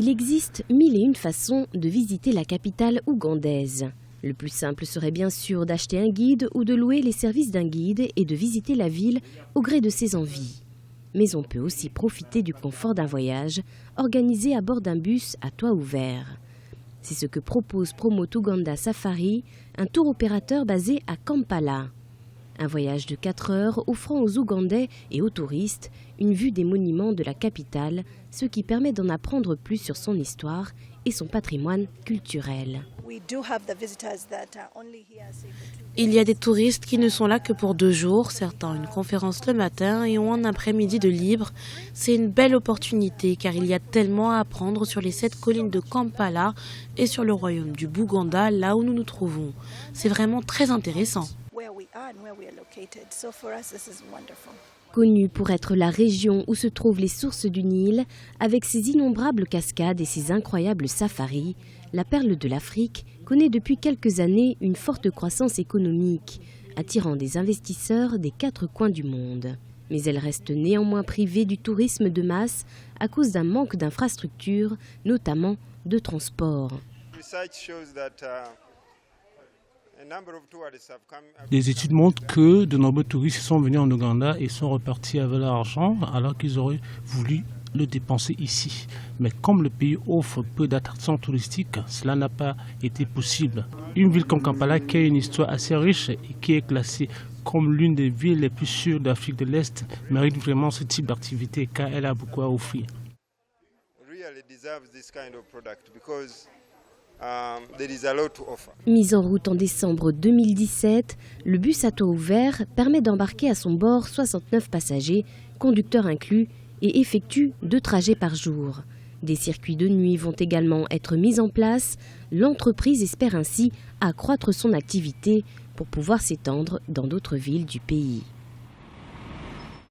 Il existe 1001 façons de visiter la capitale ougandaise. Le plus simple serait bien sûr d'acheter un guide ou de louer les services d'un guide et de visiter la ville au gré de ses envies. Mais on peut aussi profiter du confort d'un voyage organisé à bord d'un bus à toit ouvert. C'est ce que propose Promote Uganda Safari, un tour opérateur basé à Kampala. Un voyage de 4 heures offrant aux Ougandais et aux touristes une vue des monuments de la capitale, ce qui permet d'en apprendre plus sur son histoire et son patrimoine culturel. Il y a des touristes qui ne sont là que pour 2 jours, certains ont une conférence le matin et ont un après-midi de libre. C'est une belle opportunité car il y a tellement à apprendre sur les 7 collines de Kampala et sur le royaume du Buganda, là où nous nous trouvons. C'est vraiment très intéressant. Connue pour être la région où se trouvent les sources du Nil, avec ses innombrables cascades et ses incroyables safaris, la perle de l'Afrique connaît depuis quelques années une forte croissance économique, attirant des investisseurs des 4 coins du monde. Mais elle reste néanmoins privée du tourisme de masse à cause d'un manque d'infrastructures, notamment de transport. Des études montrent que de nombreux touristes sont venus en Ouganda et sont repartis avec leur argent alors qu'ils auraient voulu le dépenser ici. Mais comme le pays offre peu d'attractions touristiques, cela n'a pas été possible. Une ville comme Kampala, qui a une histoire assez riche et qui est classée comme l'une des villes les plus sûres d'Afrique de l'Est, mérite vraiment ce type d'activité car elle a beaucoup à offrir. Mis en route en décembre 2017, le bus à toit ouvert permet d'embarquer à son bord 69 passagers, conducteurs inclus, et effectue 2 trajets par jour. Des circuits de nuit vont également être mis en place. L'entreprise espère ainsi accroître son activité pour pouvoir s'étendre dans d'autres villes du pays.